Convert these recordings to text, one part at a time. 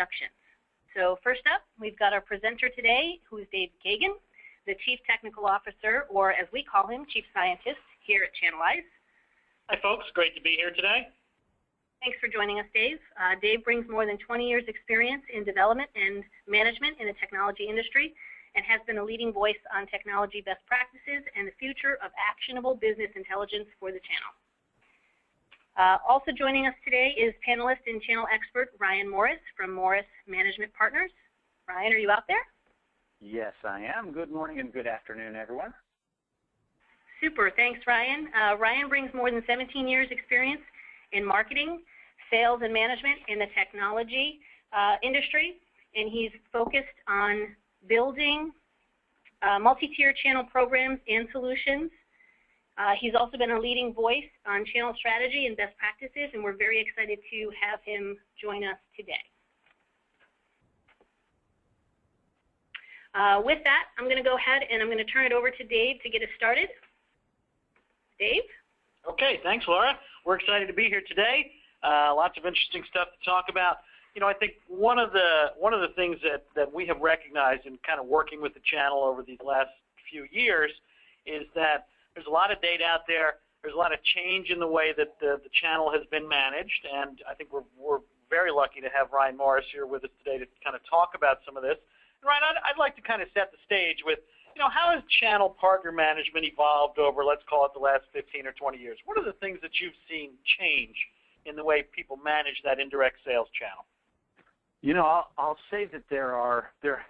introductions. So first up, we've got our presenter today, who is Dave Kagan, the Chief Technical Officer, or as we call him, Chief Scientist here at Channelize. Hi folks, great to be here today. Thanks for joining us, Dave. Dave brings more than 20 years experience in development and management in the technology industry and has been a leading voice on technology best practices and the future of actionable business intelligence for the channel. Also joining us today is panelist and channel expert Ryan Morris from Morris Management Partners. Ryan, are you out there? Yes, I am. Good morning and good afternoon, everyone. Super. Thanks, Ryan. Ryan brings more than 17 years experience in marketing, sales, and management in the technology industry, and he's focused on building multi-tier channel programs and solutions. He's also been a leading voice on channel strategy and best practices, and we're very excited to have him join us today. With that, I'm going to go ahead and I'm going to turn it over to Dave to get us started. Dave? Okay, thanks, Laura. We're excited to be here today. Lots of interesting stuff to talk about. You know, I think one of the things that we have recognized in kind of working with the channel over these last few years is that there's a lot of data out there. There's a lot of change in the way that the channel has been managed, and I think we're very lucky to have Ryan Morris here with us today to kind of talk about some of this. And Ryan, I'd like to kind of set the stage with, you know, how has channel partner management evolved over, let's call it, the last 15 or 20 years? What are the things that you've seen change in the way people manage that indirect sales channel? You know, I'll say that there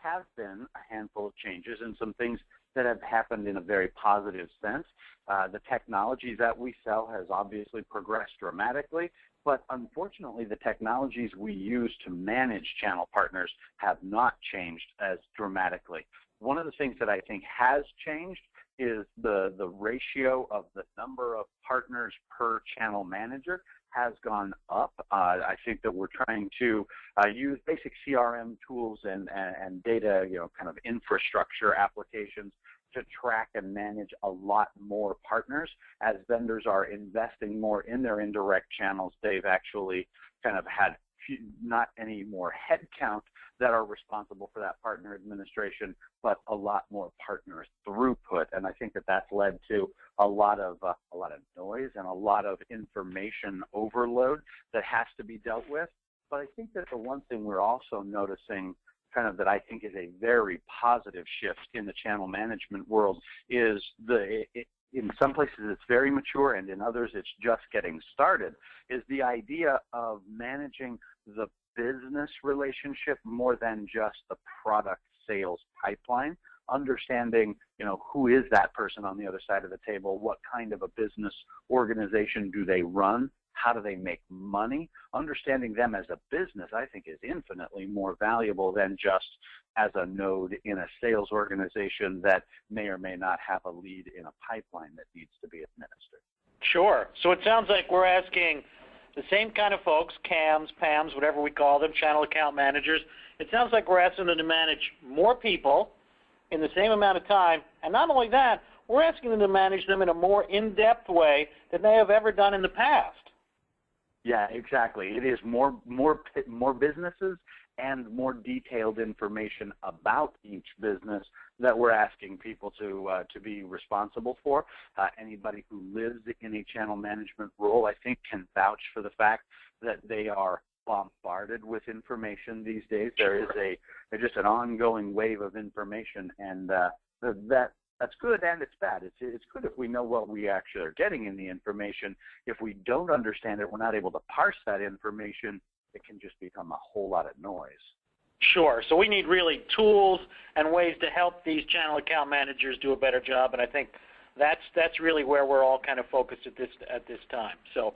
have been a handful of changes and some things that have happened in a very positive sense. The technology that we sell has obviously progressed dramatically, but unfortunately the technologies we use to manage channel partners have not changed as dramatically. One of the things that I think has changed is the ratio of the number of partners per channel manager has gone up. I think that we're trying to use basic CRM tools and data, you know, kind of infrastructure applications to track and manage a lot more partners. As vendors are investing more in their indirect channels, they've actually kind of had not any more headcount that are responsible for that partner administration, but a lot more partner throughput. And I think that that's led to a lot of noise and a lot of information overload that has to be dealt with. But I think that the one thing we're also noticing kind of that I think is a very positive shift in the channel management world is in some places it's very mature and in others it's just getting started, is the idea of managing the business relationship more than just the product sales pipeline, understanding, you know, who is that person on the other side of the table, what kind of a business organization do they run, how do they make money. Understanding them as a business, I think, is infinitely more valuable than just as a node in a sales organization that may or may not have a lead in a pipeline that needs to be administered. Sure. So it sounds like we're asking the same kind of folks, CAMs, PAMs, whatever we call them, channel account managers. It sounds like we're asking them to manage more people in the same amount of time. And not only that, we're asking them to manage them in a more in-depth way than they have ever done in the past. Yeah, exactly. It is more businesses and more detailed information about each business that we're asking people to be responsible for. Anybody who lives in a channel management role, I think, can vouch for the fact that they are bombarded with information these days. There is just an ongoing wave of information, and that's good and it's bad. It's good if we know what we actually are getting in the information. If we don't understand it, we're not able to parse that information, it can just become a whole lot of noise. Sure. So we need really tools and ways to help these channel account managers do a better job, and I think that's really where we're all kind of focused at this time. So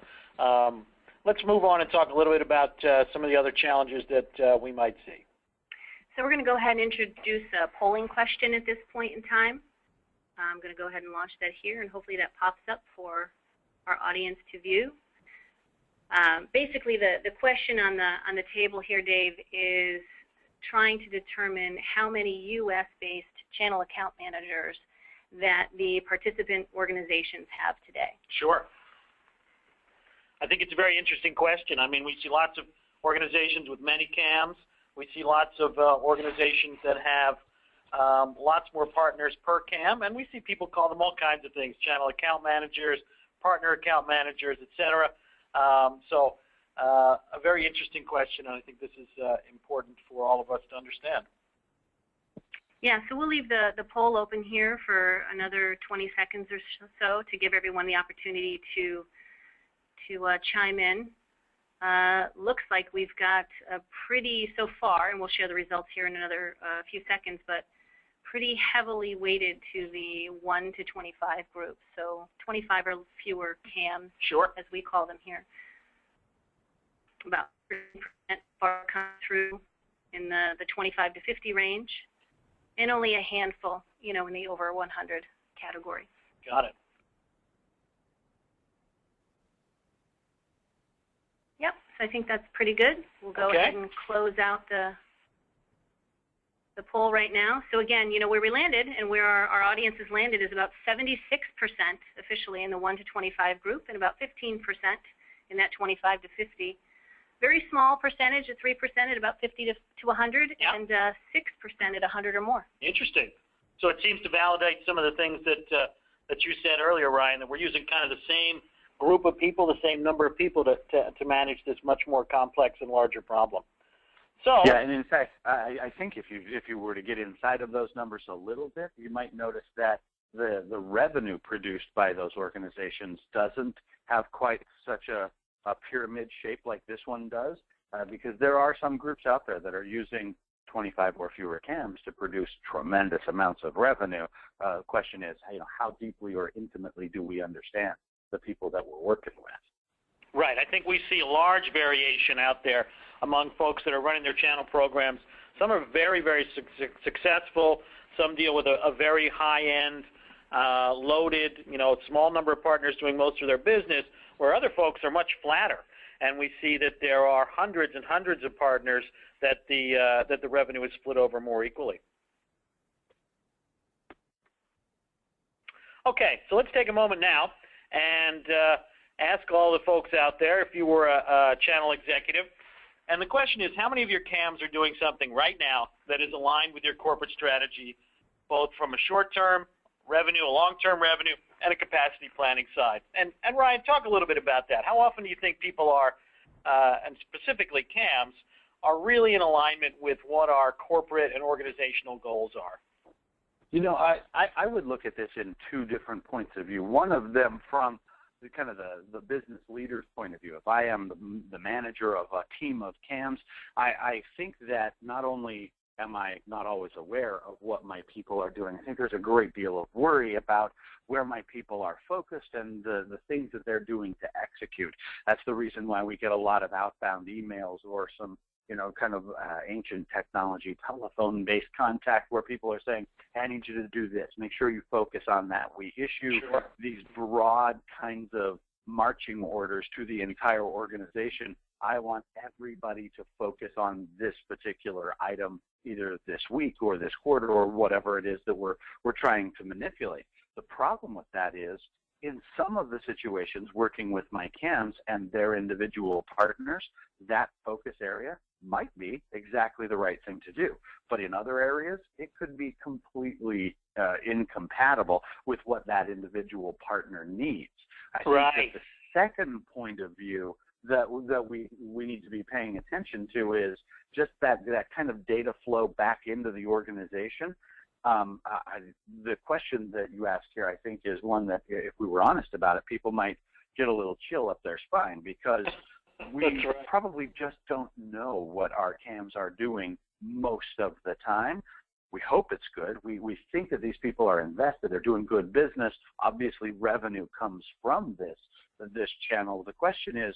let's move on and talk a little bit about some of the other challenges that we might see. So we're going to go ahead and introduce a polling question at this point in time. I'm going to go ahead and launch that here, and hopefully that pops up for our audience to view. Basically, the question on the table here, Dave, is trying to determine how many U.S.-based channel account managers that the participant organizations have today. Sure. I think it's a very interesting question. I mean, we see lots of organizations with many CAMs, We see lots of organizations that have lots more partners per CAM, and we see people call them all kinds of things: channel account managers, partner account managers, etc. So a very interesting question, and I think this is important for all of us to understand. Yeah, so we'll leave the poll open here for another 20 seconds or so to give everyone the opportunity to chime in. Looks like we've got a pretty, so far, and we'll share the results here in another few seconds, but pretty heavily weighted to the 1 to 25 group. So 25 or fewer CAMs, sure, as we call them here. About 30% are come through in the 25 to 50 range, and only a handful, in the over 100 category. Got it. Yep, so I think that's pretty good. We'll go ahead and close out the poll right now. So again, where we landed and where our audience has landed is about 76% officially in the 1 to 25 group, and about 15% in that 25 to 50. Very small percentage at 3% at about 50 to 100, yeah, and 6% at 100 or more. Interesting. So it seems to validate some of the things that you said earlier, Ryan, that we're using kind of the same group of people, the same number of people to manage this much more complex and larger problem. So yeah, and in fact, I think if you were to get inside of those numbers a little bit, you might notice that the revenue produced by those organizations doesn't have quite such a pyramid shape like this one does, because there are some groups out there that are using 25 or fewer CAMs to produce tremendous amounts of revenue. The question is, how deeply or intimately do we understand the people that we're working with? Right. I think we see a large variation out there among folks that are running their channel programs. Some are very, very successful. Some deal with a very high-end, loaded, small number of partners doing most of their business, where other folks are much flatter. And we see that there are hundreds and hundreds of partners that the revenue is split over more equally. Okay, so let's take a moment now and ask all the folks out there if you were a channel executive. And the question is, how many of your CAMs are doing something right now that is aligned with your corporate strategy, both from a short-term revenue, a long-term revenue, and a capacity planning side? And Ryan, talk a little bit about that. How often do you think people are, and specifically CAMs, are really in alignment with what our corporate and organizational goals are? I would look at this in two different points of view. One of them from the business leader's point of view. If I am the manager of a team of CAMs, I think that not only am I not always aware of what my people are doing, I think there's a great deal of worry about where my people are focused and the things that they're doing to execute. That's the reason why we get a lot of outbound emails or some ancient technology, telephone-based contact where people are saying, hey, I need you to do this. Make sure you focus on that. We issue these broad kinds of marching orders to the entire organization. I want everybody to focus on this particular item either this week or this quarter or whatever it is that we're trying to manipulate. The problem with that is, in some of the situations working with my CAMs and their individual partners, that focus area might be exactly the right thing to do. But in other areas, it could be completely incompatible with what that individual partner needs. I think that the second point of view that we need to be paying attention to is just that kind of data flow back into the organization. The question that you asked here, I think, is one that, if we were honest about it, people might get a little chill up their spine, because we probably just don't know what our CAMs are doing most of the time. We hope it's good. We think that these people are invested. They're doing good business. Obviously, revenue comes from this channel. The question is,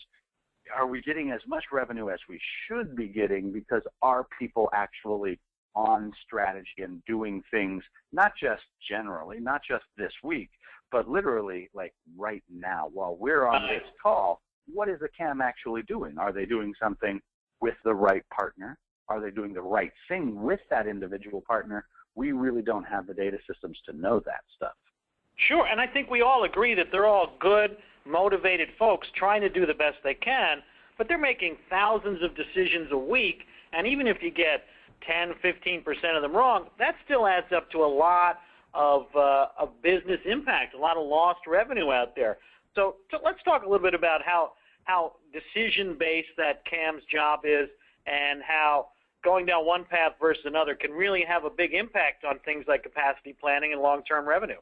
are we getting as much revenue as we should be getting, because are people actually on strategy and doing things, not just generally, not just this week, but literally like right now while we're on this call? What is a CAM actually doing? Are they doing something with the right partner? Are they doing the right thing with that individual partner? We really don't have the data systems to know that stuff. Sure, and I think we all agree that they're all good, motivated folks trying to do the best they can, but they're making thousands of decisions a week, And even if you get 10, 15% of them wrong, that still adds up to a lot of business impact, a lot of lost revenue out there. So let's talk a little bit about how decision-based that CAM's job is, and how going down one path versus another can really have a big impact on things like capacity planning and long-term revenue.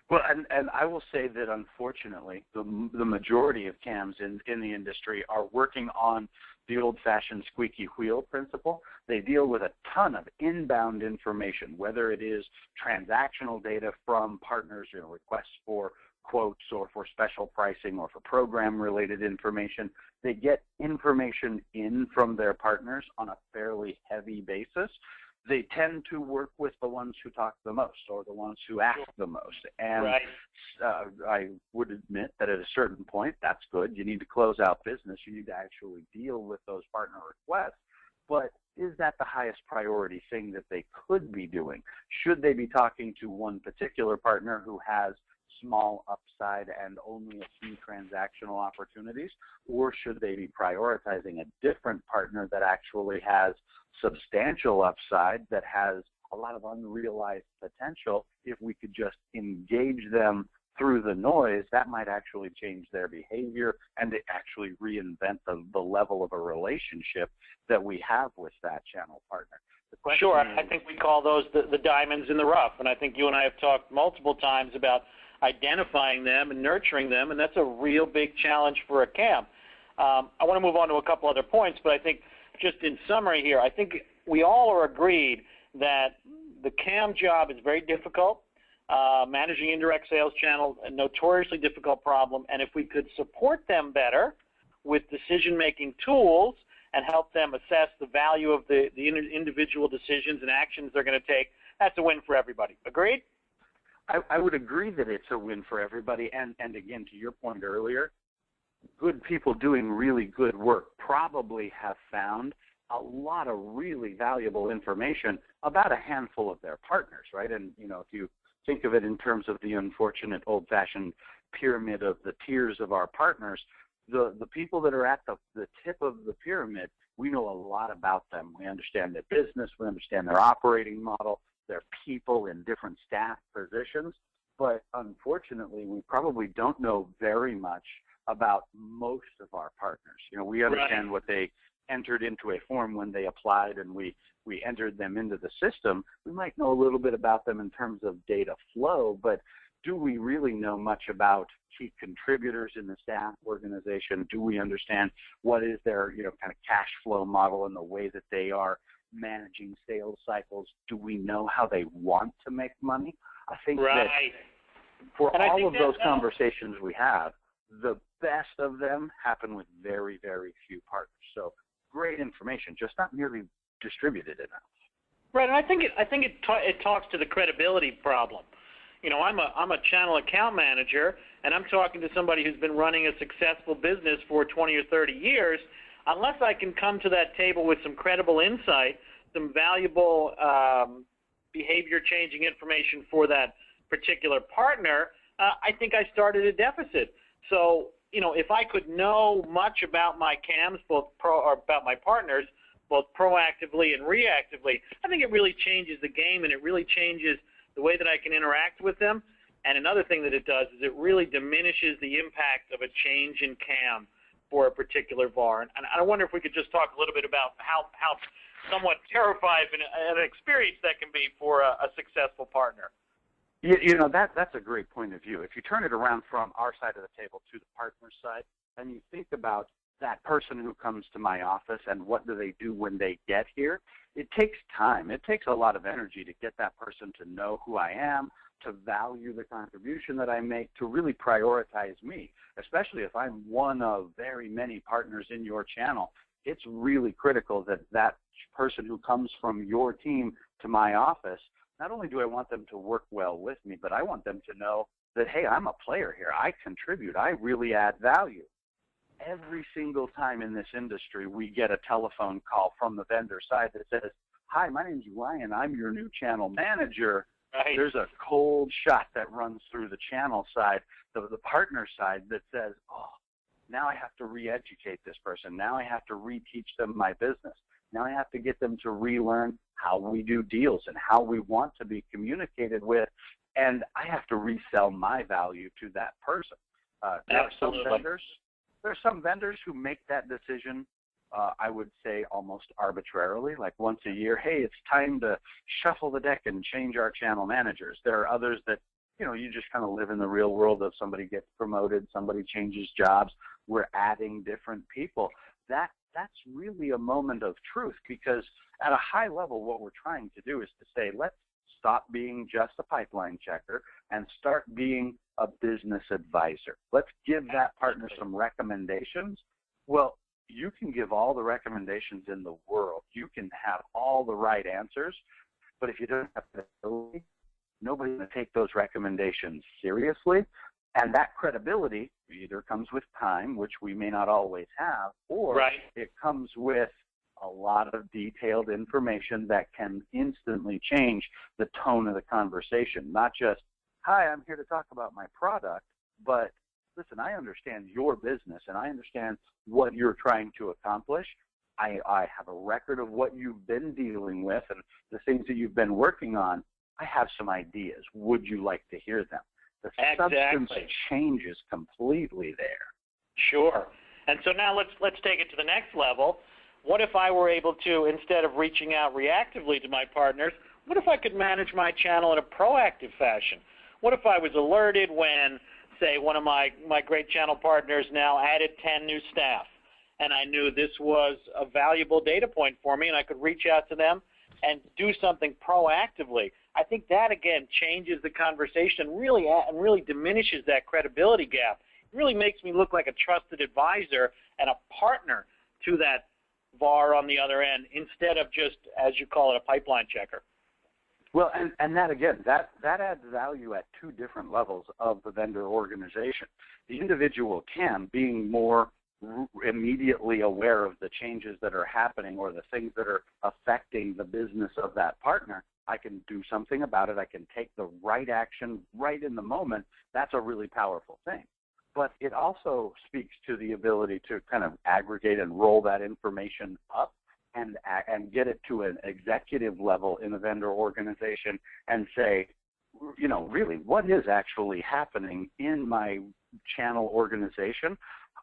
Well, and I will say that unfortunately, the majority of CAMs in the industry are working on the old-fashioned squeaky wheel principle. They deal with a ton of inbound information, whether it is transactional data from partners, requests for quotes or for special pricing or for program-related information. They get information in from their partners on a fairly heavy basis. They tend to work with the ones who talk the most or the ones who ask the most. And right. I would admit that at a certain point, that's good. You need to close out business. You need to actually deal with those partner requests. But is that the highest priority thing that they could be doing? Should they be talking to one particular partner who has small upside and only a few transactional opportunities, or should they be prioritizing a different partner that actually has substantial upside, that has a lot of unrealized potential? If we could just engage them through the noise, that might actually change their behavior and actually reinvent the level of a relationship that we have with that channel partner. Sure, I think we call those the diamonds in the rough, and I think you and I have talked multiple times about identifying them and nurturing them, and that's a real big challenge for a CAM. I want to move on to a couple other points, but I think just in summary here, I think we all are agreed that the CAM job is very difficult. Managing indirect sales channels, a notoriously difficult problem, and if we could support them better with decision-making tools and help them assess the value of the individual decisions and actions they're going to take, that's a win for everybody. Agreed? I would agree that it's a win for everybody, and again, to your point earlier, good people doing really good work probably have found a lot of really valuable information about a handful of their partners, right? And, if you think of it in terms of the unfortunate old-fashioned pyramid of the tiers of our partners, the people that are at the tip of the pyramid, we know a lot about them. We understand their business, we understand their operating model, their people in different staff positions, but unfortunately, we probably don't know very much about most of our partners. We understand what they entered into a form when they applied, and we entered them into the system. We might know a little bit about them in terms of data flow, but do we really know much about key contributors in the staff organization? Do we understand what is their kind of cash flow model and the way that they are managing sales cycles? Do we know how they want to make money? I think that for all of those conversations we have, the best of them happen with very, very few partners. So great information, just not nearly distributed enough. Right, and I think it talks to the credibility problem. I'm a channel account manager, and I'm talking to somebody who's been running a successful business for 20 or 30 years. Unless I can come to that table with some credible insight, some valuable behavior-changing information for that particular partner, I think I started a deficit. So, if I could know much about my CAMs, about my partners, both proactively and reactively, I think it really changes the game, and it really changes the way that I can interact with them. And another thing that it does is it really diminishes the impact of a change in CAM for a particular VAR. And I wonder if we could just talk a little bit about how somewhat terrifying an experience that can be for a successful partner. That's a great point of view. If you turn it around from our side of the table to the partner side, and you think about that person who comes to my office and what do they do when they get here, it takes time. It takes a lot of energy to get that person to know who I am, to value the contribution that I make, to really prioritize me, especially if I'm one of very many partners in your channel. It's really critical that that person who comes from your team to my office, not only do I want them to work well with me, but I want them to know that, hey, I'm a player here. I contribute. I really add value. Every single time in this industry, we get a telephone call from the vendor side that says, hi, my name's Ryan. I'm your new channel manager. Right. There's a cold shot that runs through the channel side, the partner side, that says, oh, now I have to re-educate this person. Now I have to reteach them my business. Now I have to get them to relearn how we do deals and how we want to be communicated with, and I have to resell my value to that person. Absolutely. There are some vendors who make that decision, I would say, almost arbitrarily, like once a year, hey, it's time to shuffle the deck and change our channel managers. There are others that, you just kind of live in the real world of somebody gets promoted, somebody changes jobs, we're adding different people. That's really a moment of truth, because at a high level, what we're trying to do is to say, let's stop being just a pipeline checker and start being a business advisor. Let's give that partner some recommendations. Well, you can give all the recommendations in the world. You can have all the right answers, but if you don't have the ability, nobody's going to take those recommendations seriously. And that credibility either comes with time, which we may not always have, or it comes with a lot of detailed information that can instantly change the tone of the conversation. Not just, hi, I'm here to talk about my product, but listen, I understand your business and I understand what you're trying to accomplish. I have a record of what you've been dealing with and the things that you've been working on. I have some ideas. Would you like to hear them? The substance changes completely there. Sure. And so now let's take it to the next level. What if I were able to, instead of reaching out reactively to my partners, what if I could manage my channel in a proactive fashion? What if I was alerted when, say, one of my great channel partners now added 10 new staff, and I knew this was a valuable data point for me, and I could reach out to them and do something proactively? I think that, again, changes the conversation and really diminishes that credibility gap. It really makes me look like a trusted advisor and a partner to that VAR on the other end, instead of just, as you call it, a pipeline checker. Well, and that, again, that adds value at two different levels of the vendor organization. The individual can, being more immediately aware of the changes that are happening or the things that are affecting the business of that partner, I can do something about it. I can take the right action right in the moment. That's a really powerful thing. But it also speaks to the ability to kind of aggregate and roll that information up and get it to an executive level in a vendor organization and say, really, what is actually happening in my channel organization?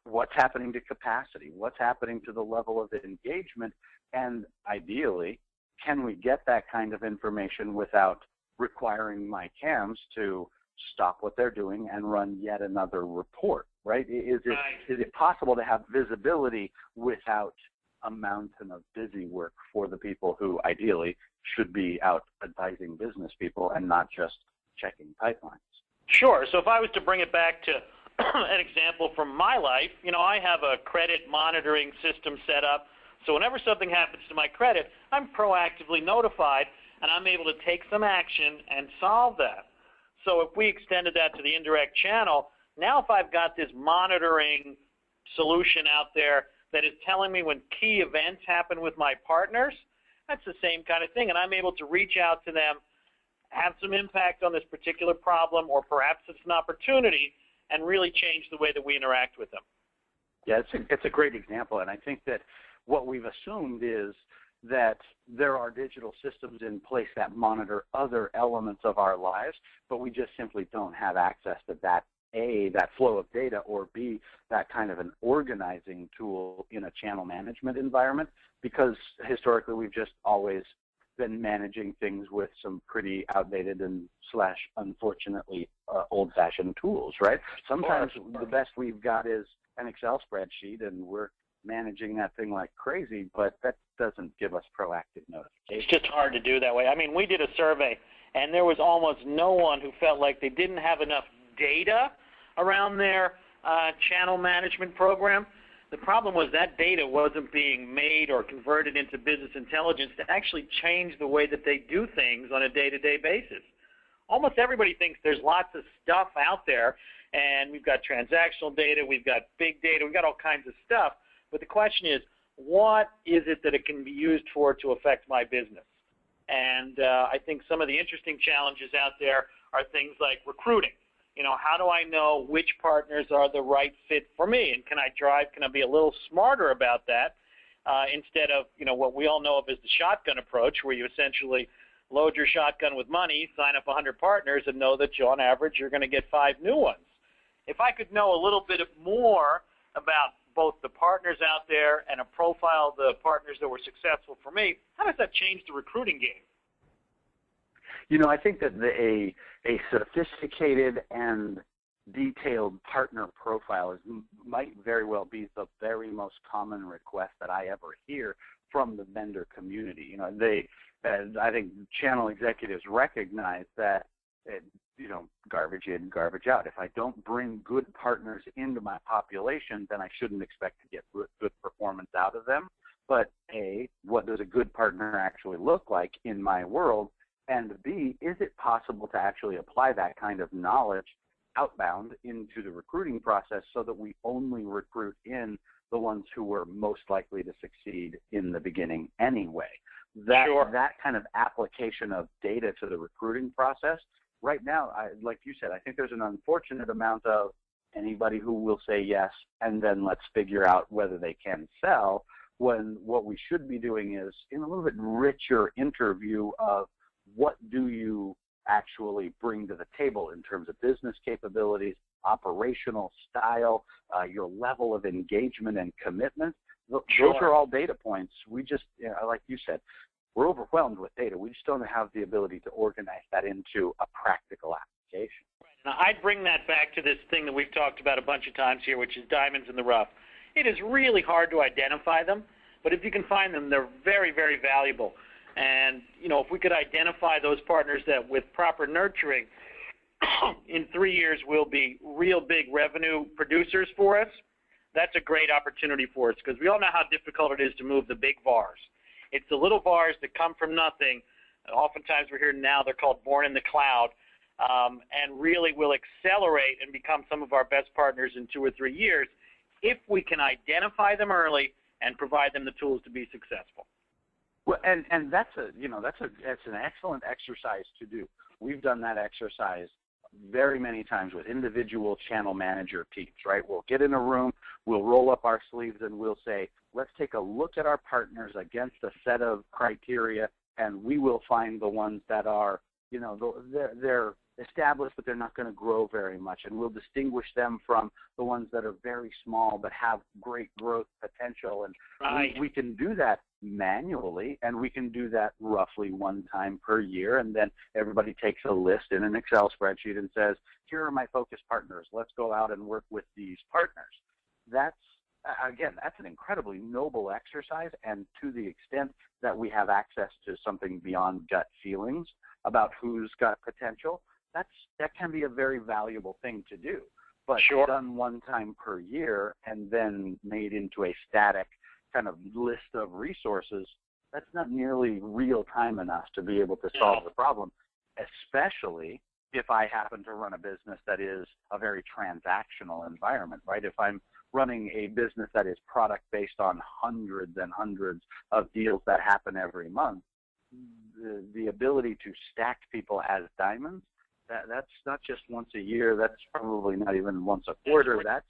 What's happening to capacity? What's happening to the level of engagement? And ideally, can we get that kind of information without requiring my CAMs to stop what they're doing and run yet another report, right? Is it possible to have visibility without a mountain of busy work for the people who ideally should be out advising business people and not just checking pipelines? Sure. So if I was to bring it back to an example from my life, I have a credit monitoring system set up. So whenever something happens to my credit, I'm proactively notified, and I'm able to take some action and solve that. So if we extended that to the indirect channel, now if I've got this monitoring solution out there that is telling me when key events happen with my partners, that's the same kind of thing, and I'm able to reach out to them, have some impact on this particular problem, or perhaps it's an opportunity, and really change the way that we interact with them. Yeah, it's a great example, and I think that what we've assumed is that there are digital systems in place that monitor other elements of our lives, but we just simply don't have access to that, A, that flow of data, or B, that kind of an organizing tool in a channel management environment, because historically we've just always been managing things with some pretty outdated and / unfortunately old-fashioned tools, right? Sometimes the best we've got is an Excel spreadsheet, and we're managing that thing like crazy, but that doesn't give us proactive notification. It's just hard to do that way. I mean, we did a survey, and there was almost no one who felt like they didn't have enough data around their channel management program. The problem was that data wasn't being made or converted into business intelligence to actually change the way that they do things on a day-to-day basis. Almost everybody thinks there's lots of stuff out there, and we've got transactional data, we've got big data, we've got all kinds of stuff. But the question is, what is it that it can be used for to affect my business? And I think some of the interesting challenges out there are things like recruiting. How do I know which partners are the right fit for me? And can I be a little smarter about that instead of, what we all know of as the shotgun approach, where you essentially load your shotgun with money, sign up 100 partners, and know that on average you're going to get 5 new ones. If I could know a little bit more about both the partners out there and a profile of the partners that were successful for me, how does that change the recruiting game? I think that a sophisticated and detailed partner profile might very well be the very most common request that I ever hear from the vendor community. I think channel executives recognize that, garbage in, garbage out. If I don't bring good partners into my population, then I shouldn't expect to get good performance out of them. But A, what does a good partner actually look like in my world? And B, is it possible to actually apply that kind of knowledge outbound into the recruiting process so that we only recruit in the ones who were most likely to succeed in the beginning anyway? That kind of application of data to the recruiting process, right now, like you said, I think there's an unfortunate amount of anybody who will say yes, and then let's figure out whether they can sell, when what we should be doing is in a little bit richer interview of what do you actually bring to the table in terms of business capabilities, operational style, your level of engagement and commitment. Those are all data points. We just, like you said, we're overwhelmed with data. We just don't have the ability to organize that into a practical application. Now, I'd bring that back to this thing that we've talked about a bunch of times here, which is diamonds in the rough. It is really hard to identify them, but if you can find them, they're very, very valuable. And, if we could identify those partners that with proper nurturing in 3 years will be real big revenue producers for us, that's a great opportunity for us, because we all know how difficult it is to move the big VARs. It's the little VARs that come from nothing. Oftentimes we're hearing now they're called born in the cloud, and really will accelerate and become some of our best partners in 2 or 3 years if we can identify them early and provide them the tools to be successful. Well, and that's an excellent exercise to do. We've done that exercise very many times with individual channel manager teams, right? We'll get in a room, we'll roll up our sleeves, and we'll say, let's take a look at our partners against a set of criteria, and we will find the ones that are, they're established, but they're not going to grow very much, and we'll distinguish them from the ones that are very small but have great growth potential. And we can do that manually, and we can do that roughly 1 time per year, and then everybody takes a list in an Excel spreadsheet and says, here are my focus partners. Let's go out and work with these partners. That's an incredibly noble exercise, and to the extent that we have access to something beyond gut feelings about who's got potential, that can be a very valuable thing to do. But done 1 time per year and then made into a static kind of list of resources, that's not nearly real time enough to be able to solve the problem, especially if I happen to run a business that is a very transactional environment, right? If I'm running a business that is product based on hundreds and hundreds of deals that happen every month, the ability to stack people as diamonds, that's not just once a year. That's probably not even once a quarter. That's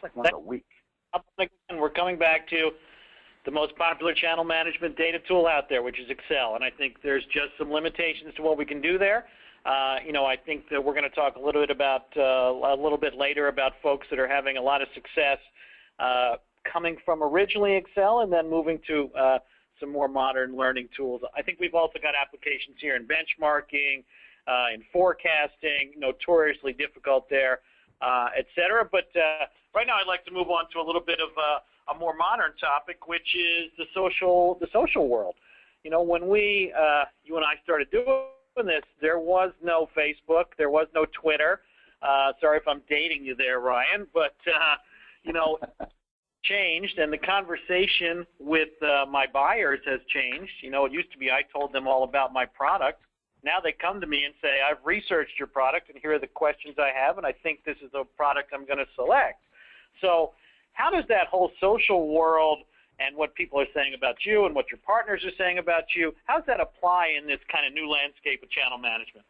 like once a week. We're coming back to the most popular channel management data tool out there, which is Excel. And I think there's just some limitations to what we can do there. I think that we're going to talk a little bit later about folks that are having a lot of success coming from originally Excel and then moving to some more modern learning tools. I think we've also got applications here in benchmarking, in forecasting, notoriously difficult there, et cetera. But right now I'd like to move on to a little bit of a more modern topic, which is the social world. When you and I started doing this, there was no Facebook, there was no Twitter. Sorry if I'm dating you there, Ryan, but changed, and the conversation with my buyers has changed. It used to be I told them all about my product. Now they come to me and say, I've researched your product, and here are the questions I have, and I think this is a product I'm going to select. So how does that whole social world and what people are saying about you and what your partners are saying about you, how does that apply in this kind of new landscape of channel management?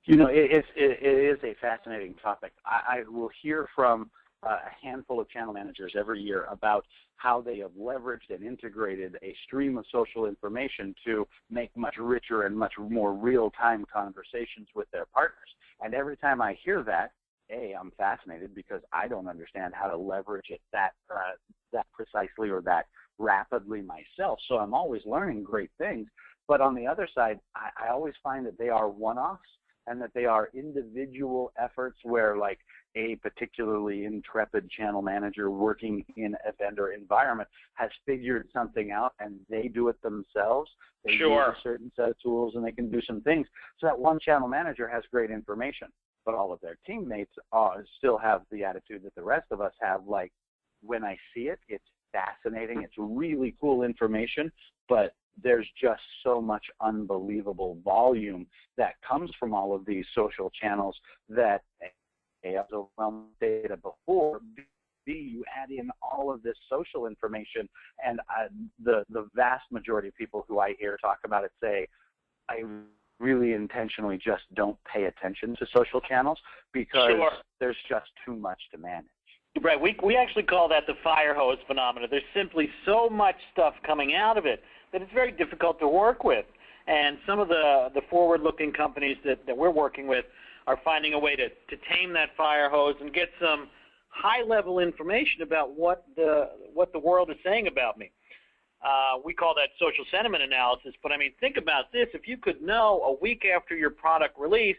It is a fascinating topic. I will hear from a handful of channel managers every year about how they have leveraged and integrated a stream of social information to make much richer and much more real-time conversations with their partners. And every time I hear that, I'm fascinated because I don't understand how to leverage it that precisely or that rapidly myself. So I'm always learning great things. But on the other side, I always find that they are one-offs and that they are individual efforts where, like, a particularly intrepid channel manager working in a vendor environment has figured something out and they do it themselves. They use a certain set of tools and they can do some things. So that one channel manager has great information, but all of their teammates still have the attitude that the rest of us have, like, when I see it, it's fascinating. It's really cool information, but there's just so much unbelievable volume that comes from all of these social channels that A, I was overwhelmed with data before, B, you add in all of this social information, and the vast majority of people who I hear talk about it say, I really intentionally just don't pay attention to social channels because there's just too much to manage. Right. We actually call that the fire hose phenomenon. There's simply so much stuff coming out of it that it's very difficult to work with. And some of the forward-looking companies that we're working with are finding a way to tame that fire hose and get some high-level information about what the world is saying about me. We call that social sentiment analysis. But, I mean, think about this. If you could know a week after your product release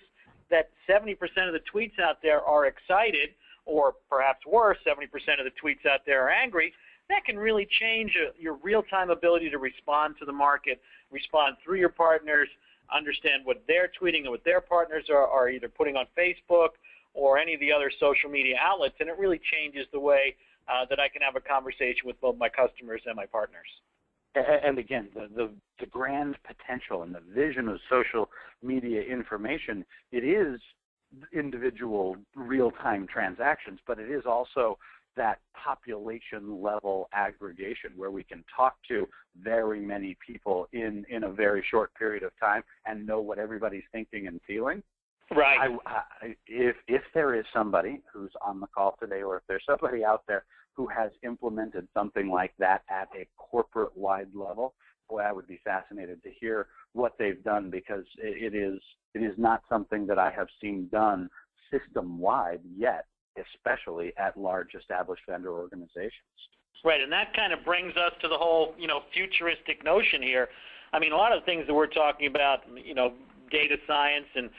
that 70% of the tweets out there are excited, or perhaps worse, 70% of the tweets out there are angry, that can really change your real-time ability to respond to the market, respond through your partners, understand what they're tweeting and what their partners are either putting on Facebook or any of the other social media outlets, and it really changes the way that I can have a conversation with both my customers and my partners. And again, the grand potential and the vision of social media information, it is individual real-time transactions, but it is also that population-level aggregation where we can talk to very many people in a very short period of time and know what everybody's thinking and feeling. Right. If there is somebody who's on the call today, or if there's somebody out there who has implemented something like that at a corporate-wide level, boy, I would be fascinated to hear what they've done, because it is not something that I have seen done system-wide yet, especially at large established vendor organizations. Right, and that kind of brings us to the whole, futuristic notion here. I mean, a lot of the things that we're talking about, data science and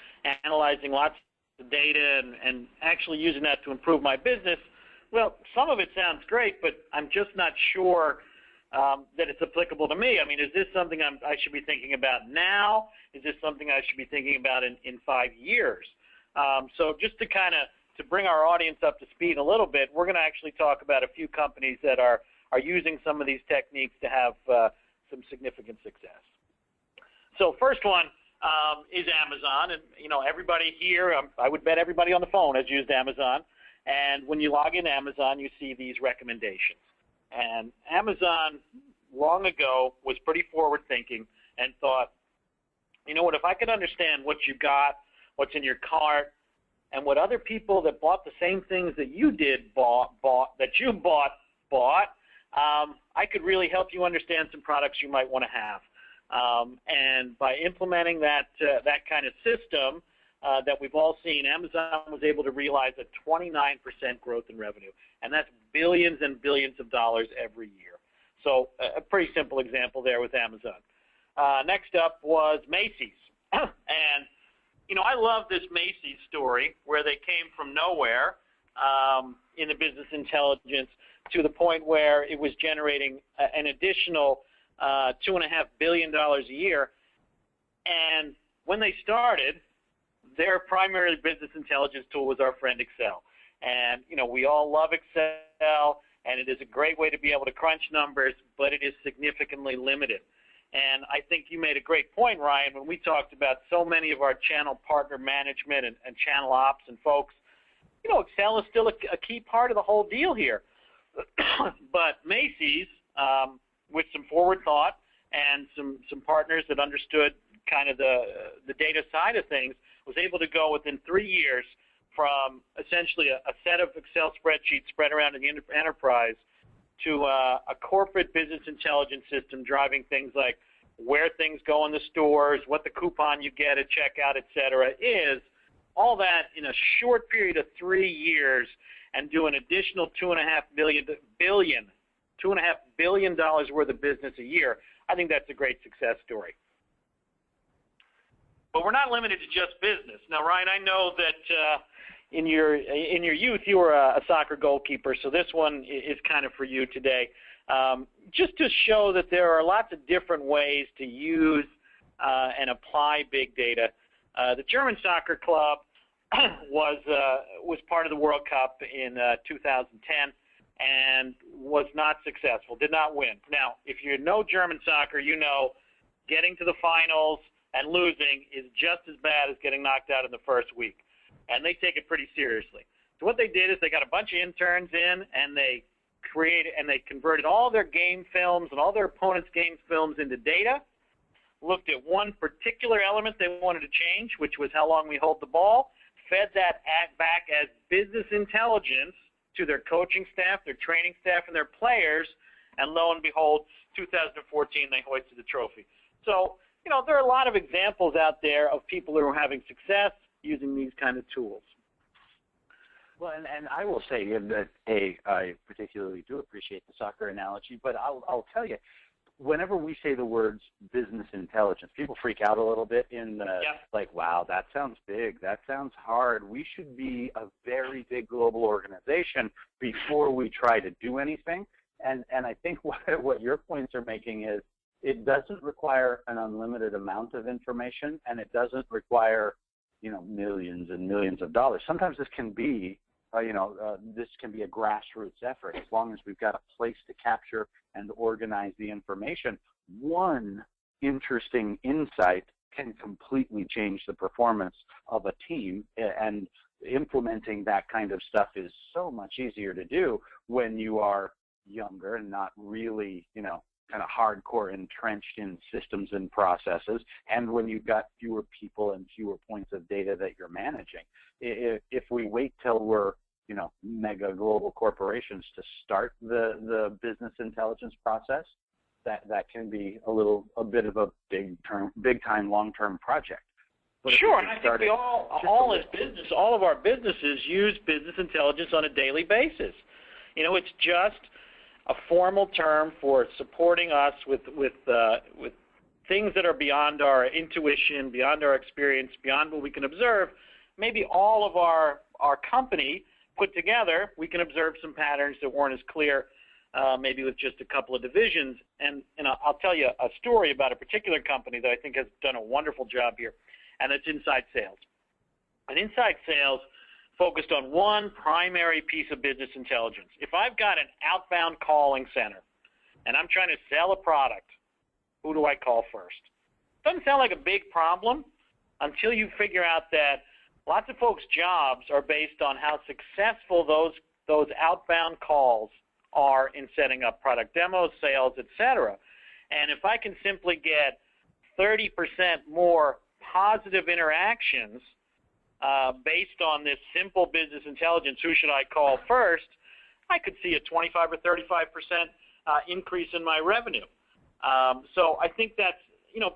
analyzing lots of data and actually using that to improve my business, well, some of it sounds great, but I'm just not sure that it's applicable to me. I mean, is this something I should be thinking about now? Is this something I should be thinking about in 5 years? So just to bring our audience up to speed a little bit, we're going to actually talk about a few companies that are using some of these techniques to have some significant success. So first one is Amazon, and everybody here, I would bet everybody on the phone has used Amazon. And when you log in Amazon, you see these recommendations. And Amazon, long ago, was pretty forward-thinking and thought, you know what, if I could understand what you got, what's in your cart, and what other people that bought the same things that you did bought, I could really help you understand some products you might want to have. And by implementing that kind of system that we've all seen, Amazon was able to realize a 29% growth in revenue, and that's billions and billions of dollars every year. So a pretty simple example there with Amazon. Next up was Macy's. And, I love this Macy's story where they came from nowhere in the business intelligence to the point where it was generating an additional $2.5 billion a year. And when they started, their primary business intelligence tool was our friend Excel. And, we all love Excel, and it is a great way to be able to crunch numbers, but it is significantly limited. And I think you made a great point, Ryan, when we talked about so many of our channel partner management and channel ops and folks. Excel is still a key part of the whole deal here. But Macy's, with some forward thought and some partners that understood kind of the data side of things, was able to go within 3 years from essentially a set of Excel spreadsheets spread around in the enterprise to a corporate business intelligence system driving things like where things go in the stores, what the coupon you get at checkout, et cetera, is all that in a short period of 3 years and do an additional $2.5 billion worth of business a year. I think that's a great success story. But we're not limited to just business. Now, Ryan, I know that in your youth you were a soccer goalkeeper, so this one is kind of for you today. Just to show that there are lots of different ways to use and apply big data. The German soccer club was part of the World Cup in 2010 and was not successful, did not win. Now, if you know German soccer, you know getting to the finals and losing is just as bad as getting knocked out in the first week, and they take it pretty seriously. So what they did is they got a bunch of interns in, and they converted all their game films and all their opponents' game films into data, looked at one particular element they wanted to change, which was how long we hold the ball, fed that back as business intelligence to their coaching staff, their training staff, and their players, and lo and behold, 2014, they hoisted the trophy. So, you know, there are a lot of examples out there of people who are having success using these kind of tools. Well, and I will say that, I particularly do appreciate the soccer analogy, but I'll tell you, whenever we say the words business intelligence, people freak out a little bit like, wow, that sounds big, that sounds hard. We should be a very big global organization before we try to do anything. And I think what your points are making is it doesn't require an unlimited amount of information, and it doesn't require, you know, millions and millions of dollars. Sometimes this can be this can be a grassroots effort as long as we've got a place to capture and organize the information. One interesting insight can completely change the performance of a team, and implementing that kind of stuff is so much easier to do when you are younger and not really, kind of hardcore entrenched in systems and processes, and when you've got fewer people and fewer points of data that you're managing. If we wait till we're, mega global corporations to start the business intelligence process, that can be a bit of a big time, long-term project. But sure, and I think we all as business, all of our businesses use business intelligence on a daily basis. It's just a formal term for supporting us with things that are beyond our intuition, beyond our experience, beyond what we can observe. Maybe all of our company put together, we can observe some patterns that weren't as clear, maybe with just a couple of divisions. And I'll tell you a story about a particular company that I think has done a wonderful job here, and it's inside sales. And inside sales focused on one primary piece of business intelligence. If I've got an outbound calling center and I'm trying to sell a product, who do I call first? Doesn't sound like a big problem until you figure out that lots of folks' jobs are based on how successful those outbound calls are in setting up product demos, sales, etc. And if I can simply get 30% more positive interactions based on this simple business intelligence, who should I call first, I could see a 25 or 35% increase in my revenue. So I think that's,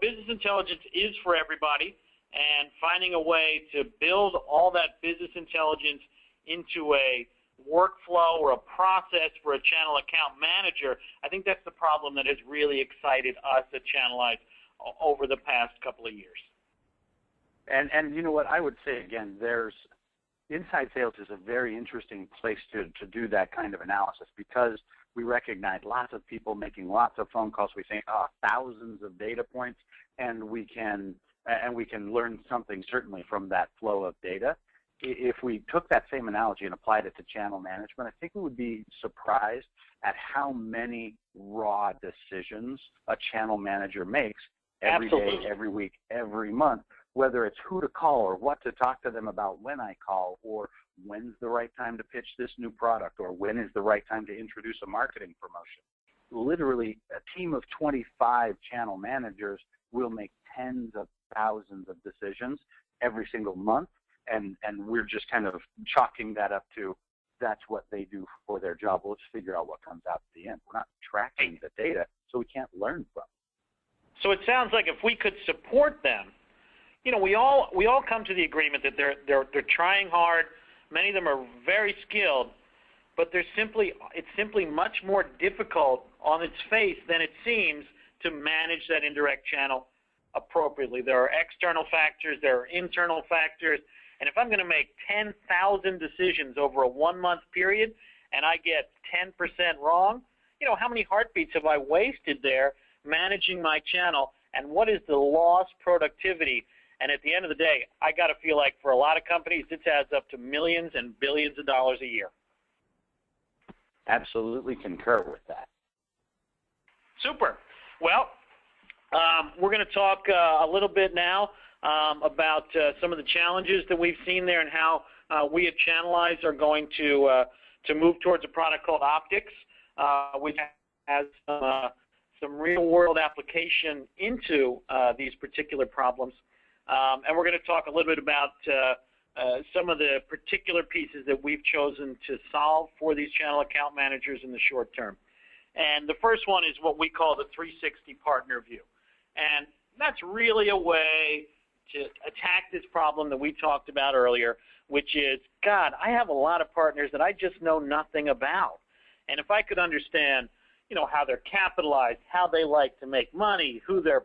business intelligence is for everybody, and finding a way to build all that business intelligence into a workflow or a process for a channel account manager, I think that's the problem that has really excited us at Channelize over the past couple of years. And you know what, I would say again, inside sales is a very interesting place to do that kind of analysis, because we recognize lots of people making lots of phone calls. We think, thousands of data points, and we can learn something certainly from that flow of data. If we took that same analogy and applied it to channel management, I think we would be surprised at how many raw decisions a channel manager makes every day, every week, every month, whether it's who to call or what to talk to them about when I call, or when's the right time to pitch this new product, or when is the right time to introduce a marketing promotion. Literally, a team of 25 channel managers will make tens of thousands of decisions every single month, and we're just kind of chalking that up to that's what they do for their job. We'll just figure out what comes out at the end. We're not tracking the data, so we can't learn from it. So it sounds like if we could support them, we all come to the agreement that they're trying hard. Many of them are very skilled, but it's simply much more difficult on its face than it seems to manage that indirect channel appropriately. There are external factors, there are internal factors, and if I'm going to make 10,000 decisions over a 1-month period and I get 10% wrong, how many heartbeats have I wasted there managing my channel, and what is the lost productivity? And at the end of the day, I got to feel like for a lot of companies, this adds up to millions and billions of dollars a year. Absolutely concur with that. Super. Well, we're going to talk a little bit now about some of the challenges that we've seen there and how we at Channelize are going to move towards a product called Optics, which has some real-world application into these particular problems. And we're going to talk a little bit about some of the particular pieces that we've chosen to solve for these channel account managers in the short term. And the first one is what we call the 360 partner view. And that's really a way to attack this problem that we talked about earlier, which is, God, I have a lot of partners that I just know nothing about. And if I could understand, how they're capitalized, how they like to make money, who their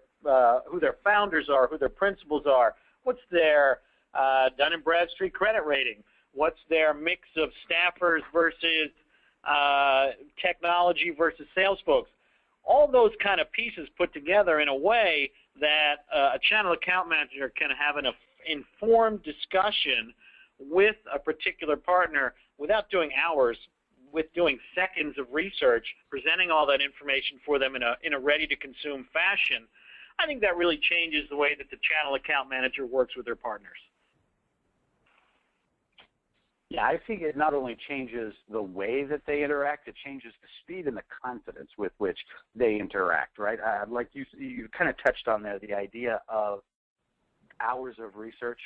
founders are, who their principals are, what's their Dun & Bradstreet credit rating, what's their mix of staffers versus technology versus sales folks. All those kind of pieces put together in a way that a channel account manager can have an informed discussion with a particular partner without doing hours, with doing seconds of research, presenting all that information for them in a ready-to-consume fashion. I think that really changes the way that the channel account manager works with their partners. Yeah, I think it not only changes the way that they interact, it changes the speed and the confidence with which they interact, right? Like you kind of touched on there, the idea of hours of research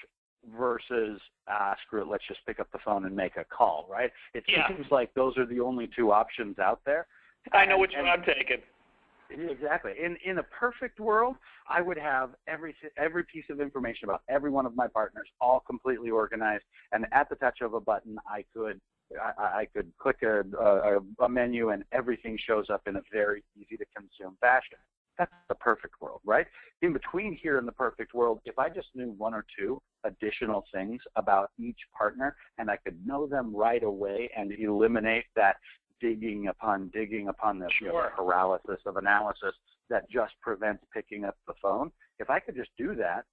versus, screw it, let's just pick up the phone and make a call, right? It seems like those are the only two options out there. I know which one I'm taking. Exactly. In a perfect world, I would have every piece of information about every one of my partners all completely organized, and at the touch of a button, I could click a menu and everything shows up in a very easy to consume fashion. That's the perfect world, right? In between here in the perfect world, if I just knew one or two additional things about each partner and I could know them right away and eliminate that digging upon the paralysis of analysis that just prevents picking up the phone. If I could just do that,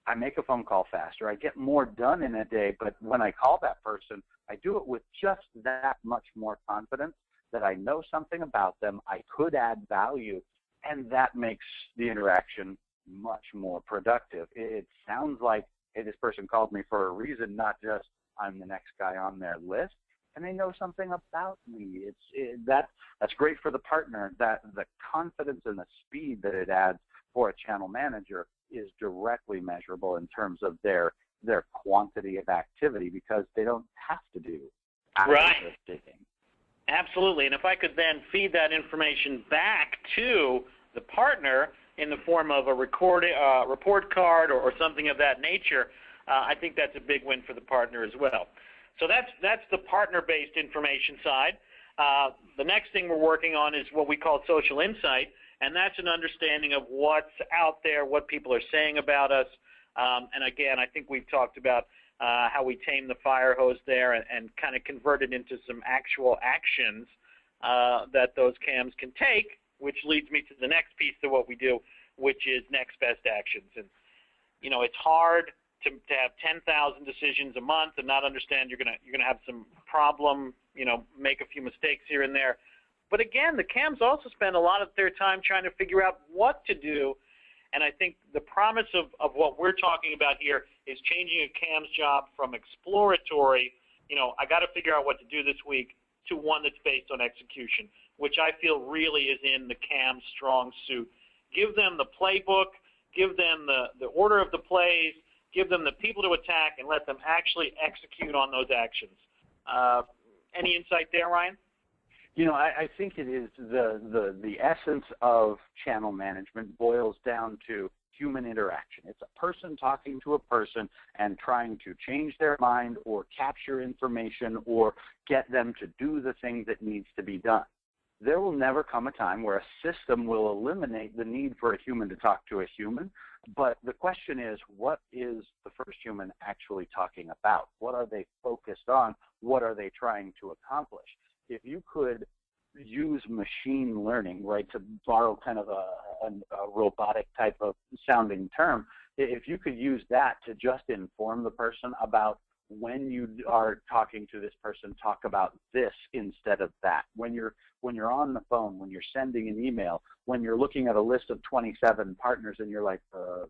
I make a phone call faster. I get more done in a day, but when I call that person, I do it with just that much more confidence that I know something about them, I could add value, and that makes the interaction much more productive. It sounds like, hey, this person called me for a reason, not just I'm the next guy on their list. And they know something about me. That's great for the partner. That the confidence and the speed that it adds for a channel manager is directly measurable in terms of their quantity of activity because they don't have to do hours of digging. Absolutely. And if I could then feed that information back to the partner in the form of a report card or something of that nature, I think that's a big win for the partner as well. So that's the partner-based information side. The next thing we're working on is what we call social insight, and that's an understanding of what's out there, what people are saying about us. And again, I think we've talked about how we tame the fire hose there and kind of convert it into some actual actions that those CAMs can take, which leads me to the next piece of what we do, which is next best actions. And, it's hard to have 10,000 decisions a month and not understand you're gonna have some problem, make a few mistakes here and there. But again, the CAMs also spend a lot of their time trying to figure out what to do. And I think the promise of what we're talking about here is changing a CAM's job from exploratory, I got to figure out what to do this week, to one that's based on execution, which I feel really is in the CAM's strong suit. Give them the playbook, give them the order of the plays, give them the people to attack, and let them actually execute on those actions. Any insight there, Ryan? I think it is the essence of channel management boils down to human interaction. It's a person talking to a person and trying to change their mind or capture information or get them to do the thing that needs to be done. There will never come a time where a system will eliminate the need for a human to talk to a human, but the question is, what is the first human actually talking about? What are they focused on? What are they trying to accomplish? If you could use machine learning, right, to borrow kind of a robotic type of sounding term, if you could use that to just inform the person about when you are talking to this person, talk about this instead of that. When you're on the phone, when you're sending an email, when you're looking at a list of 27 partners and you're like,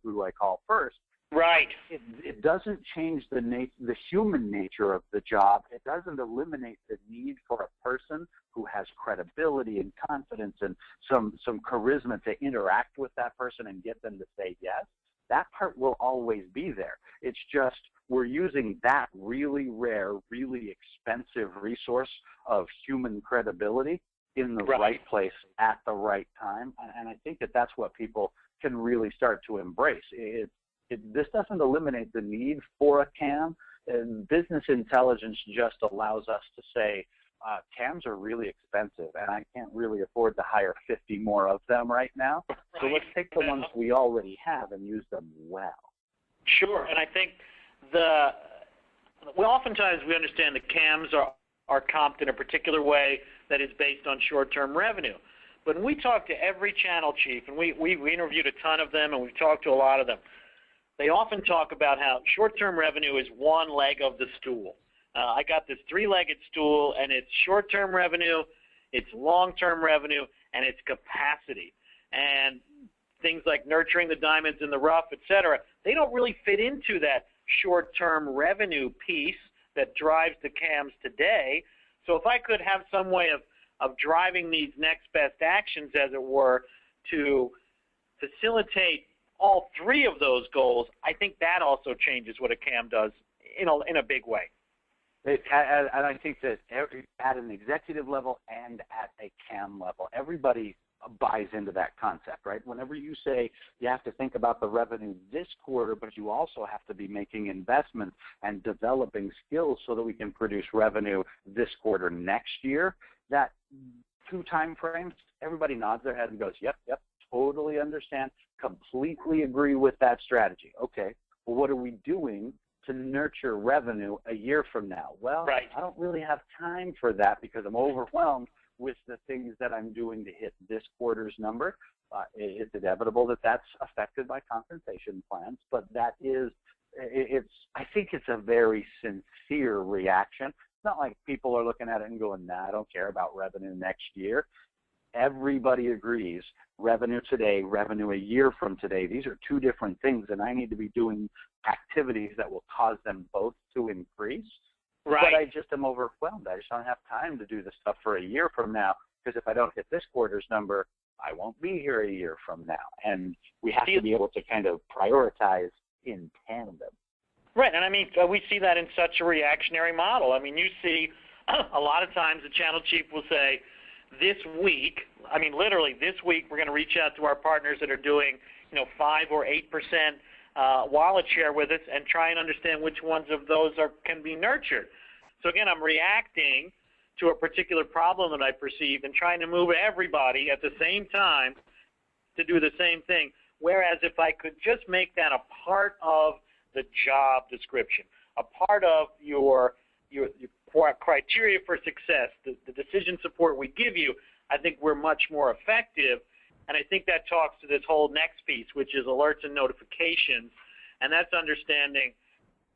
who do I call first? Right. It doesn't change the human nature of the job. It doesn't eliminate the need for a person who has credibility and confidence and some charisma to interact with that person and get them to say yes. That part will always be there. It's just we're using that really rare, really expensive resource of human credibility in the right place at the right time. And I think that's what people can really start to embrace. This doesn't eliminate the need for a CAM. Business intelligence just allows us to say, CAMs are really expensive, and I can't really afford to hire 50 more of them right now. So let's take the ones we already have and use them well. Sure, and I think oftentimes we understand that CAMs are comped in a particular way that is based on short-term revenue. But when we talk to every channel chief, and we interviewed a ton of them, and we've talked to a lot of them, they often talk about how short-term revenue is one leg of the stool. I got this three-legged stool, and it's short-term revenue, it's long-term revenue, and it's capacity. And things like nurturing the diamonds in the rough, et cetera, they don't really fit into that short-term revenue piece that drives the CAMs today. So if I could have some way of driving these next best actions, as it were, to facilitate all three of those goals, I think that also changes what a CAM does in a big way. And I think that at an executive level and at a CAM level, everybody buys into that concept, right? Whenever you say you have to think about the revenue this quarter, but you also have to be making investments and developing skills so that we can produce revenue this quarter next year, that 2 time frames, everybody nods their head and goes, yep, totally understand, completely agree with that strategy. Okay, well, what are we doing to nurture revenue a year from now? Well, I don't really have time for that because I'm overwhelmed with the things that I'm doing to hit this quarter's number. It's inevitable that that's affected by compensation plans, but I think it's a very sincere reaction. It's not like people are looking at it and going, nah, I don't care about revenue next year. Everybody agrees revenue today, revenue a year from today, these are 2 different things, and I need to be doing activities that will cause them both to increase. But I just am overwhelmed. I just don't have time to do this stuff for a year from now, because if I don't hit this quarter's number, I won't be here a year from now. And we have to be able to kind of prioritize in tandem. Right, and I mean, we see that in such a reactionary model. I mean, you see a lot of times the channel chief will say, this week, I mean, literally this week, we're going to reach out to our partners that are doing, 5 or 8% wallet share with us and try and understand which ones of those can be nurtured. So again, I'm reacting to a particular problem that I perceive and trying to move everybody at the same time to do the same thing. Whereas if I could just make that a part of the job description, a part of your criteria for success, the decision support we give you, I think we're much more effective. And I think that talks to this whole next piece, which is alerts and notifications. And that's understanding,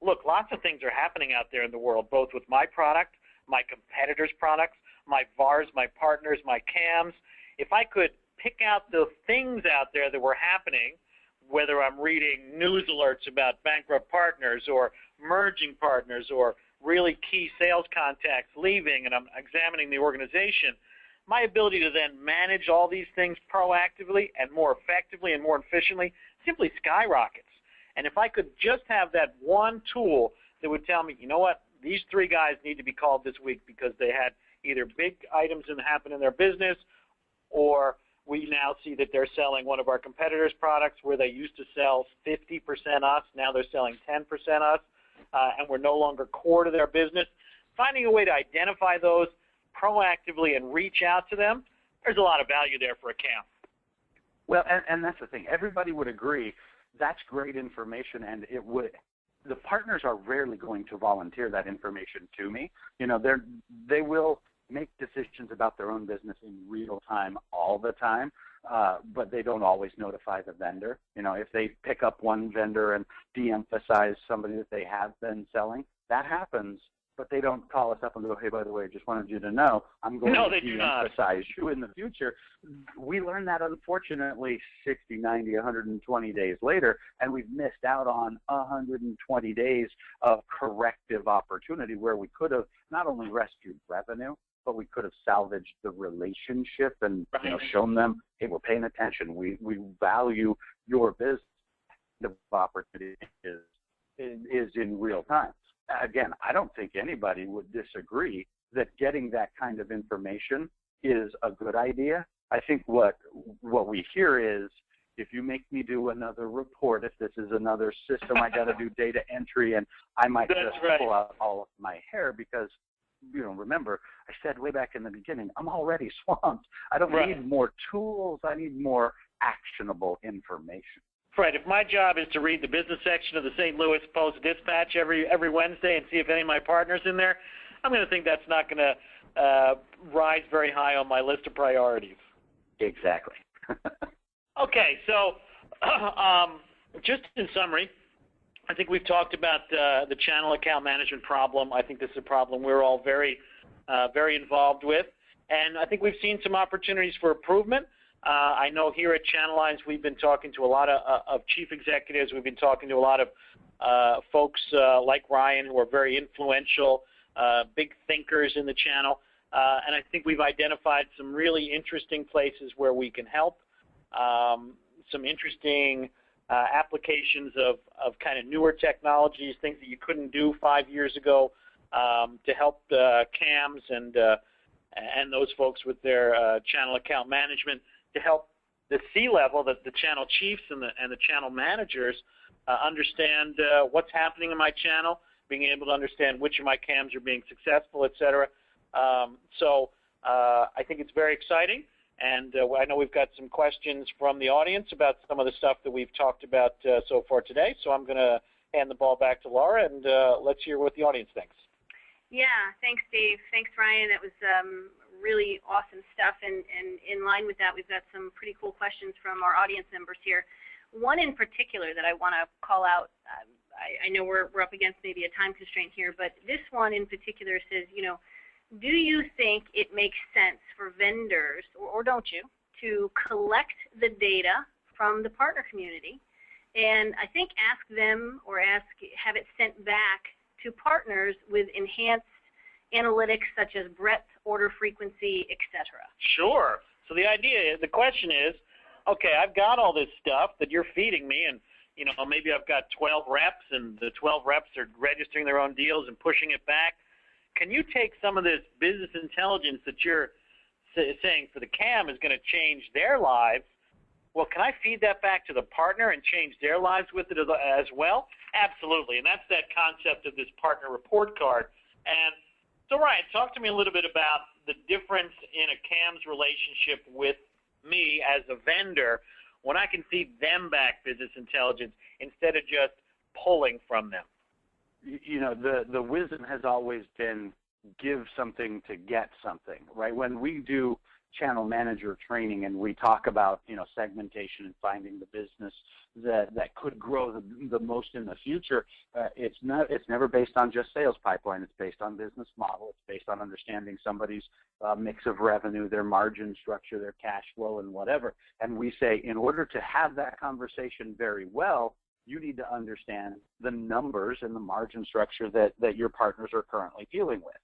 look, lots of things are happening out there in the world, both with my product, my competitors' products, my VARs, my partners, my CAMs. If I could pick out the things out there that were happening, whether I'm reading news alerts about bankrupt partners or merging partners or really key sales contacts leaving, and I'm examining the organization, my ability to then manage all these things proactively and more effectively and more efficiently simply skyrockets. And if I could just have that one tool that would tell me, you know what, these 3 guys need to be called this week because they had either big items that happened in their business, or we now see that they're selling one of our competitors' products where they used to sell 50% us, now they're selling 10% us, and we're no longer core to their business. Finding a way to identify those proactively and reach out to them, there's a lot of value there for a CAM. Well, and that's the thing. Everybody would agree that's great information, and it would. The partners are rarely going to volunteer that information to me. You know, they will make decisions about their own business in real time all the time, but they don't always notify the vendor. You know, if they pick up one vendor and de-emphasize somebody that they have been selling, that happens, but they don't call us up and go, hey, by the way, just wanted you to know I'm going to de-emphasize you in the future. We learned that, unfortunately, 60, 90, 120 days later, and we've missed out on 120 days of corrective opportunity where we could have not only rescued revenue, but we could have salvaged the relationship and shown them, hey, we're paying attention. We value your business. The opportunity is in real time. Again, I don't think anybody would disagree that getting that kind of information is a good idea. I think what we hear is, if you make me do another report, if this is another system, I got to do data entry, and I might pull out all of my hair because, remember, I said way back in the beginning, I'm already swamped. I don't need more tools. I need more actionable information. Right. If my job is to read the business section of the St. Louis Post-Dispatch every Wednesday and see if any of my partners in there, I'm going to think that's not going to rise very high on my list of priorities. Exactly. Okay. So just in summary, I think we've talked about the channel account management problem. I think this is a problem we're all very involved with. And I think we've seen some opportunities for improvement. I know here at Channel Lines we've been talking to a lot of chief executives. We've been talking to a lot of folks like Ryan who are very influential, big thinkers in the channel. And I think we've identified some really interesting places where we can help, some interesting applications of kind of newer technologies, things that you couldn't do 5 years ago to help CAMs and those folks with their channel account management, to help the C-level, the channel chiefs and the channel managers understand what's happening in my channel, being able to understand which of my CAMs are being successful, et cetera. So I think it's very exciting, and I know we've got some questions from the audience about some of the stuff that we've talked about so far today, so I'm going to hand the ball back to Laura, and let's hear what the audience thinks. Yeah, thanks, Dave. Thanks, Ryan. That was really awesome stuff, and in line with that, we've got some pretty cool questions from our audience members here. One in particular that I want to call out, I know we're up against maybe a time constraint here, but this one in particular says, do you think it makes sense for vendors, or don't you, to collect the data from the partner community and I think ask them or have it sent back to partners with enhanced analytics such as breadth, order frequency, etc.? Sure. So the question is, okay, I've got all this stuff that you're feeding me, and maybe I've got 12 reps, and the 12 reps are registering their own deals and pushing it back. Can you take some of this business intelligence that you're saying for the CAM is going to change their lives? Well, can I feed that back to the partner and change their lives with it as well? Absolutely, and that's that concept of this partner report card. And so, Ryan, talk to me a little bit about the difference in a CAM's relationship with me as a vendor when I can feed them back business intelligence instead of just pulling from them. The wisdom has always been give something to get something, right? When we do channel manager training and we talk about, segmentation and finding the business that could grow the most in the future, it's never based on just sales pipeline. It's based on business model. It's based on understanding somebody's mix of revenue, their margin structure, their cash flow, and whatever. And we say, in order to have that conversation very well, you need to understand the numbers and the margin structure that your partners are currently dealing with.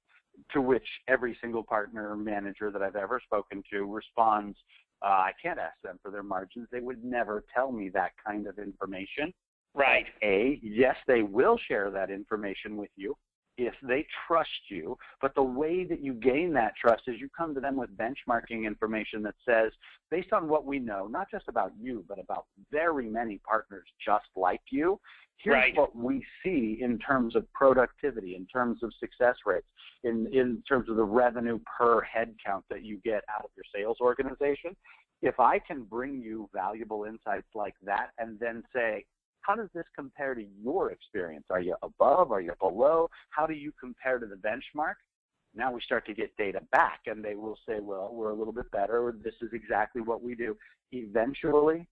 To which every single partner or manager that I've ever spoken to responds, I can't ask them for their margins. They would never tell me that kind of information. Right. Yes, they will share that information with you if they trust you, but the way that you gain that trust is you come to them with benchmarking information that says, based on what we know, not just about you, but about very many partners just like you, here's what we see in terms of productivity, in terms of success rates, in terms of the revenue per head count that you get out of your sales organization. If I can bring you valuable insights like that and then say, how does this compare to your experience? Are you above? Are you below? How do you compare to the benchmark? Now we start to get data back, and they will say, well, we're a little bit better, or this is exactly what we do. Eventually,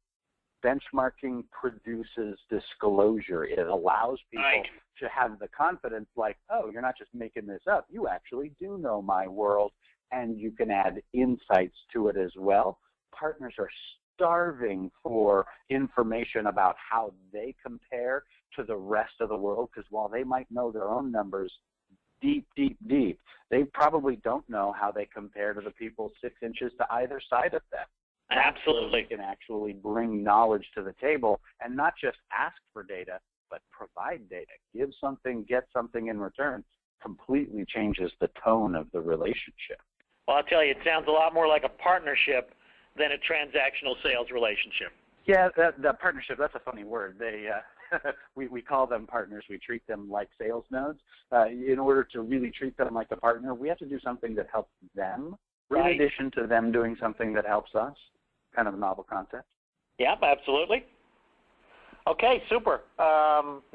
benchmarking produces disclosure. It allows people to have the confidence like, oh, you're not just making this up. You actually do know my world, and you can add insights to it as well. Partners are starving for information about how they compare to the rest of the world, because while they might know their own numbers deep, they probably don't know how they compare to the people 6 inches to either side of them. Absolutely. You can actually bring knowledge to the table and not just ask for data, but provide data. Give something, get something in return. Completely changes the tone of the relationship. Well, I'll tell you, it sounds a lot more like a partnership than a transactional sales relationship. Yeah, that partnership, that's a funny word. They we call them partners. We treat them like sales nodes. In order to really treat them like a partner, we have to do something that helps them, in addition to them doing something that helps us. Kind of a novel concept. Yep, absolutely. Okay, super.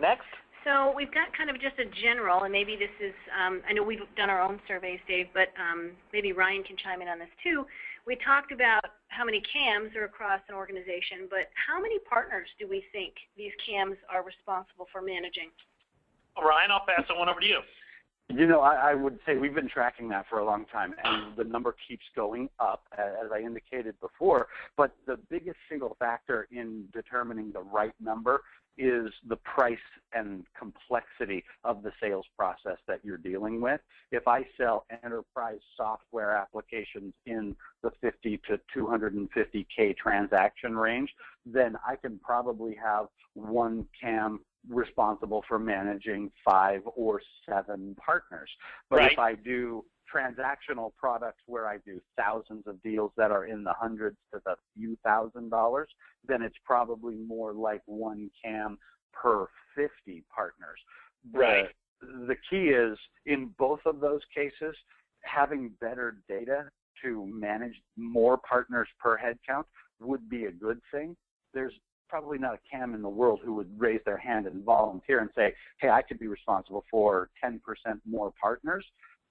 Next. So we've got kind of just a general, and maybe this is, I know we've done our own surveys, Dave, but maybe Ryan can chime in on this too. We talked about how many CAMs are across an organization, but how many partners do we think these CAMs are responsible for managing? Ryan, I'll pass that one over to you. You know, I would say we've been tracking that for a long time, and the number keeps going up, as I indicated before. But the biggest single factor in determining the right number is the price and complexity of the sales process that you're dealing with. If I sell enterprise software applications in the 50 to 250K transaction range, then I can probably have one CAM responsible for managing 5 or 7 partners. But if I do transactional products where I do thousands of deals that are in the hundreds to the few $1,000s, then it's probably more like one CAM per 50 partners. The key is, in both of those cases, having better data to manage more partners per head count would be a good thing. There's probably not a CAM in the world who would raise their hand and volunteer and say, hey, I could be responsible for 10% more partners.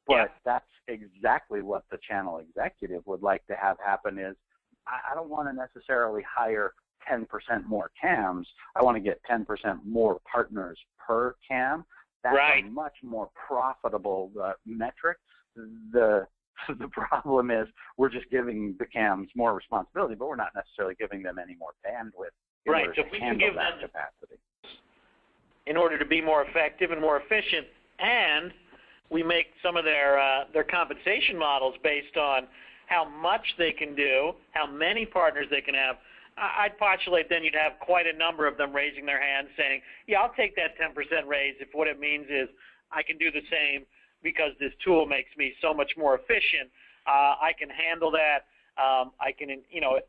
But that's exactly what the channel executive would like to have happen is, I don't want to necessarily hire 10% more CAMs. I want to get 10% more partners per CAM. That's a much more profitable metric. The problem is we're just giving the CAMs more responsibility, but we're not necessarily giving them any more bandwidth. So if we can give them capacity in order to be more effective and more efficient, and we make some of their compensation models based on how much they can do, how many partners they can have, I'd postulate then you'd have quite a number of them raising their hands saying, yeah, I'll take that 10% raise if what it means is I can do the same because this tool makes me so much more efficient. I can handle that. I can,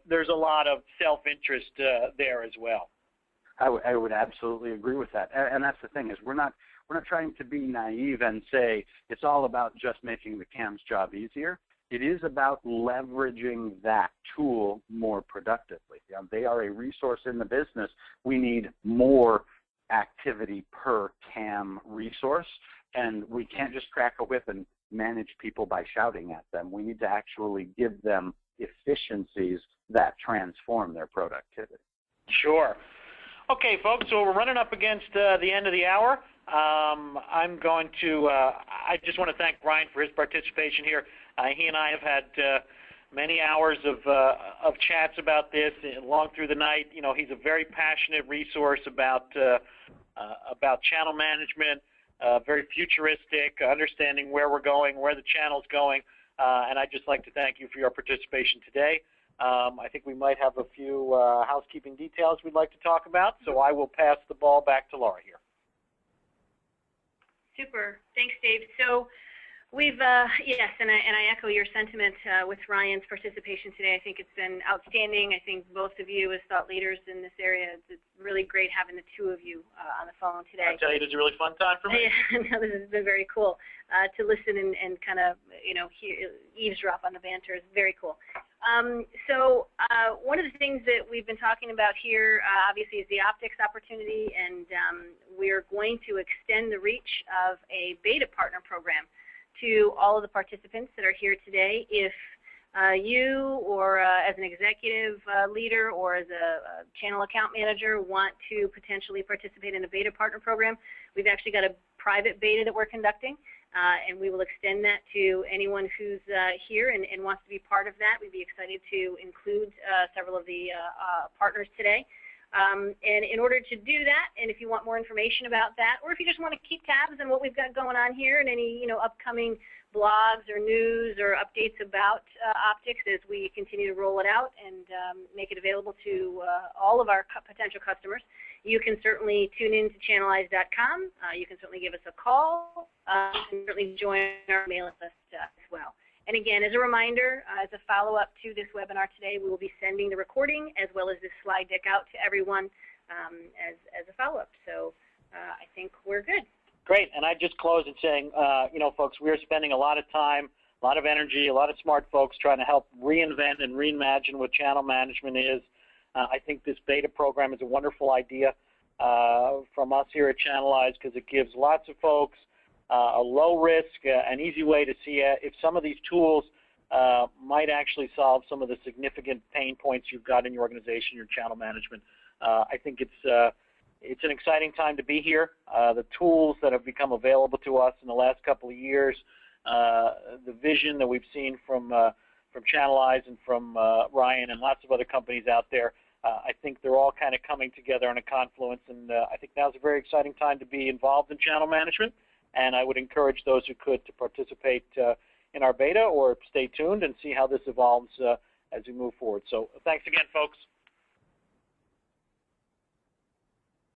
there's a lot of self-interest there as well. I would absolutely agree with that. And that's the thing is we're not trying to be naive and say it's all about just making the CAM's job easier. It is about leveraging that tool more productively. They are a resource in the business. We need more activity per CAM resource, and we can't just crack a whip and manage people by shouting at them. We need to actually give them efficiencies that transform their productivity. Sure. Okay, folks, so we're running up against the end of the hour. I just want to thank Brian for his participation here. He and I have had many hours of chats about this long through the night. He's a very passionate resource about channel management, very futuristic, understanding where we're going, where the channel's going, and I'd just like to thank you for your participation today. I think we might have a few housekeeping details we'd like to talk about, so I will pass the ball back to Laura here. Super. Thanks, Dave. So we've, yes, and I echo your sentiment with Ryan's participation today. I think it's been outstanding. I think both of you as thought leaders in this area, it's really great having the two of you on the phone today. I'll tell you, it is a really fun time for me. No, this has been very cool to listen and kind of, eavesdrop on the banter. It's very cool. So one of the things that we've been talking about here, obviously, is the optics opportunity, and we're going to extend the reach of a beta partner program to all of the participants that are here today. If you or as an executive leader or as a channel account manager want to potentially participate in a beta partner program, we've actually got a private beta that we're conducting. And we will extend that to anyone who's here and wants to be part of that. We'd be excited to include several of the partners today. And in order to do that, and if you want more information about that, or if you just want to keep tabs on what we've got going on here and any upcoming blogs or news or updates about optics as we continue to roll it out and make it available to all of our potential customers, you can certainly tune in to channelize.com. You can certainly give us a call. You can certainly join our mailing list as well. And again, as a reminder, as a follow-up to this webinar today, we will be sending the recording as well as this slide deck out to everyone as a follow-up. So I think we're good. Great, and I'd just close in saying, folks, we're spending a lot of time, a lot of energy, a lot of smart folks trying to help reinvent and reimagine what channel management is. I think this beta program is a wonderful idea from us here at Channelize because it gives lots of folks a low risk, an easy way to see if some of these tools might actually solve some of the significant pain points you've got in your organization, your channel management. I think it's an exciting time to be here. The tools that have become available to us in the last couple of years, the vision that we've seen from Channelize and from Ryan and lots of other companies out there, I think they're all kind of coming together in a confluence, and I think now's a very exciting time to be involved in channel management, and I would encourage those who could to participate in our beta or stay tuned and see how this evolves as we move forward. So thanks again, folks.